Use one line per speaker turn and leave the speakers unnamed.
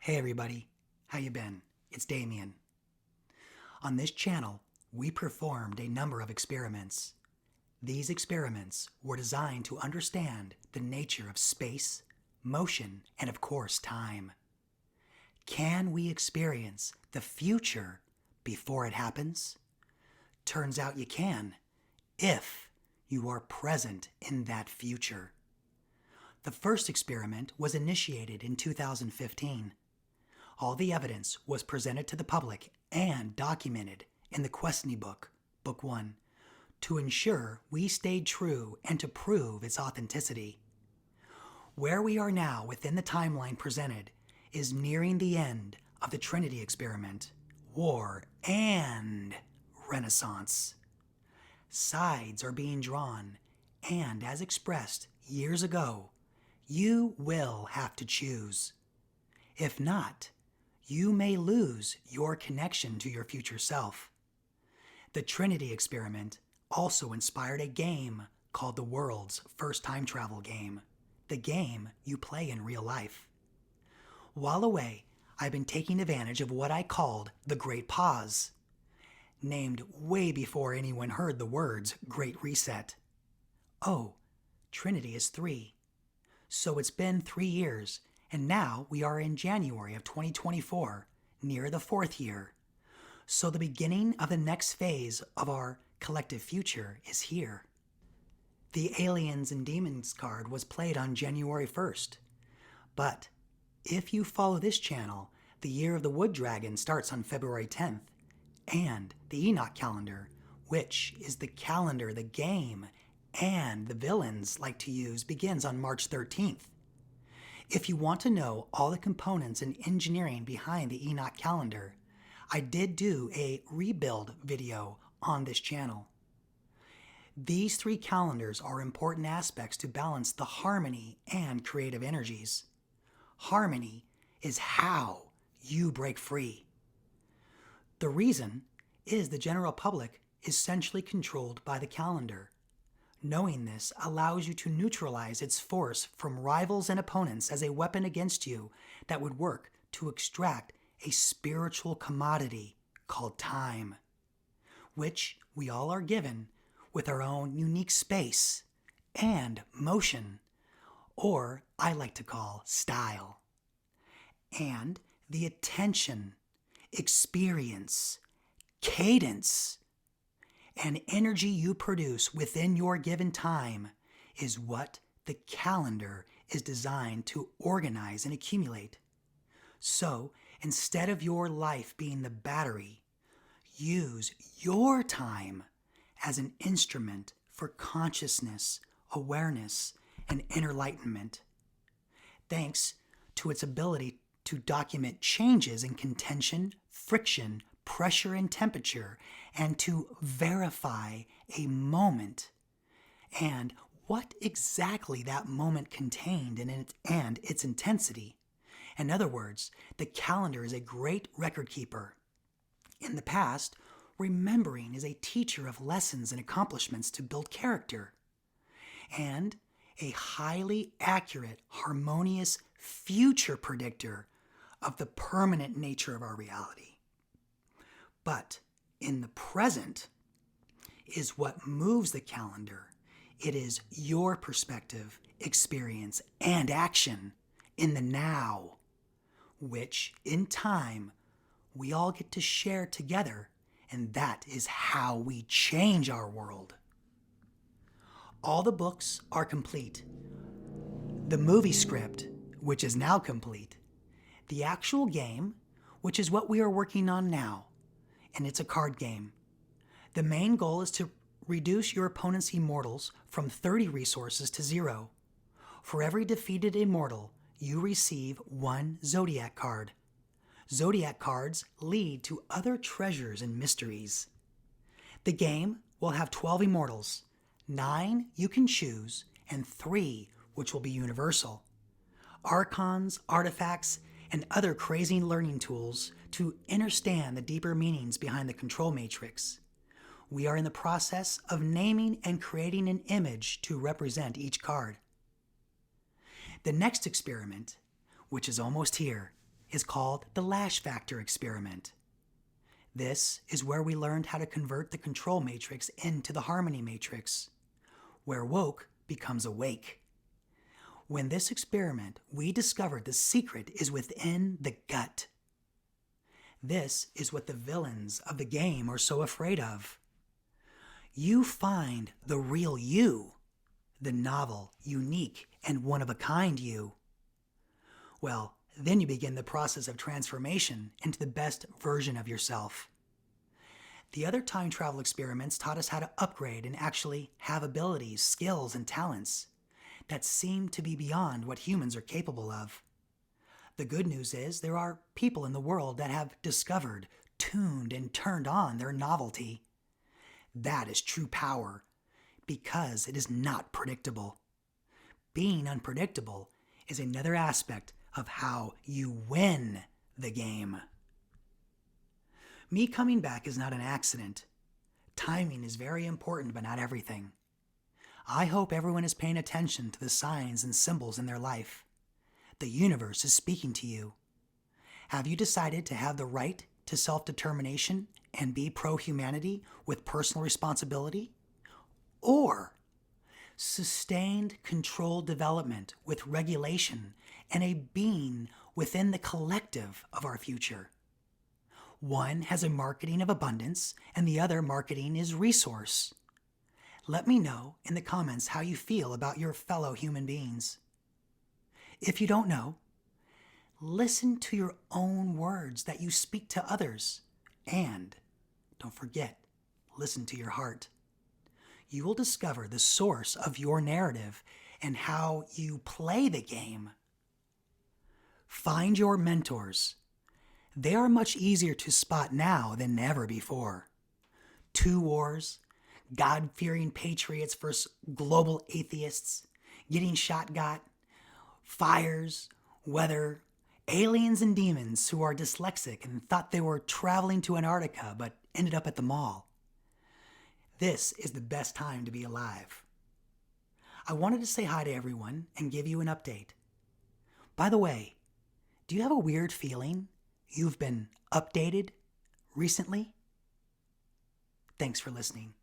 Hey everybody, how you been? It's Damien. On this channel, we performed a number of experiments. These experiments were designed to understand the nature of space, motion, and of course time. Can we experience the future before it happens? Turns out you can, if you are present in that future. The first experiment was initiated in 2015. All the evidence was presented to the public and documented in the Questney book, Book 1, to ensure we stayed true and to prove its authenticity. Where we are now within the timeline presented is nearing the end of the Trinity experiment, war, and Renaissance. Sides are being drawn, and as expressed years ago, you will have to choose. If not, you may lose your connection to your future self. The Trinity experiment also inspired a game called the world's first time travel game, the game you play in real life. While away, I've been taking advantage of what I called the Great Pause, named way before anyone heard the words Great Reset. Oh, Trinity is 3. So it's been 3 years, and now we are in January of 2024, near the 4th year. So the beginning of the next phase of our collective future is here. The Aliens and Demons card was played on January 1st. But if you follow this channel, the Year of the Wood Dragon starts on February 10th, and the Enoch calendar, which is the calendar the game and the villains like to use, begins on March 13th. If you want to know all the components and engineering behind the Enoch calendar, I did do a rebuild video on this channel. These 3 calendars are important aspects to balance the harmony and creative energies. Harmony is how you break free. The reason is the general public is centrally controlled by the calendar. Knowing this allows you to neutralize its force from rivals and opponents as a weapon against you that would work to extract a spiritual commodity called time, which we all are given with our own unique space and motion, or I like to call style, and the attention, experience, cadence, and energy you produce within your given time is what the calendar is designed to organize and accumulate. So instead of your life being the battery, use your time as an instrument for consciousness, awareness, and enlightenment. Thanks to its ability to document changes in contention, friction, pressure, and temperature, and to verify a moment and what exactly that moment contained and its intensity. In other words, the calendar is a great record keeper. In the past, remembering is a teacher of lessons and accomplishments to build character, and a highly accurate, harmonious future predictor of the permanent nature of our reality. But in the present is what moves the calendar. It is your perspective, experience, and action in the now, which in time we all get to share together, and that is how we change our world. All the books are complete. The movie script, which is now complete. The actual game, which is what we are working on now, and it's a card game. The main goal is to reduce your opponent's immortals from 30 resources to 0. For every defeated immortal, you receive 1 Zodiac card. Zodiac cards lead to other treasures and mysteries. The game will have 12 immortals, 9 you can choose, and 3 which will be universal. Archons, artifacts, and other crazy learning tools to understand the deeper meanings behind the control matrix. We are in the process of naming and creating an image to represent each card. The next experiment, which is almost here, is called the Lash Factor experiment. This is where we learned how to convert the control matrix into the harmony matrix, where woke becomes awake. When this experiment, we discovered the secret is within the gut. This is what the villains of the game are so afraid of. You find the real you, the novel, unique, and one-of-a-kind you. Well, then you begin the process of transformation into the best version of yourself. The other time travel experiments taught us how to upgrade and actually have abilities, skills, and talents that seem to be beyond what humans are capable of. The good news is there are people in the world that have discovered, tuned, and turned on their novelty. That is true power, because it is not predictable. Being unpredictable is another aspect of how you win the game. Me coming back is not an accident. Timing is very important, but not everything. I hope everyone is paying attention to the signs and symbols in their life. The universe is speaking to you. Have you decided to have the right to self-determination and be pro-humanity with personal responsibility? Or sustained controlled development with regulation and a being within the collective of our future? One has a marketing of abundance and the other marketing is resource. Let me know in the comments how you feel about your fellow human beings. If you don't know, listen to your own words that you speak to others. And don't forget, listen to your heart. You will discover the source of your narrative and how you play the game. Find your mentors. They are much easier to spot now than ever before. 2 wars, God-fearing patriots versus global atheists, getting shot got, fires, weather, aliens and demons who are dyslexic and thought they were traveling to Antarctica but ended up at the mall. This is the best time to be alive. I wanted to say hi to everyone and give you an update. By the way, do you have a weird feeling you've been updated recently? Thanks for listening.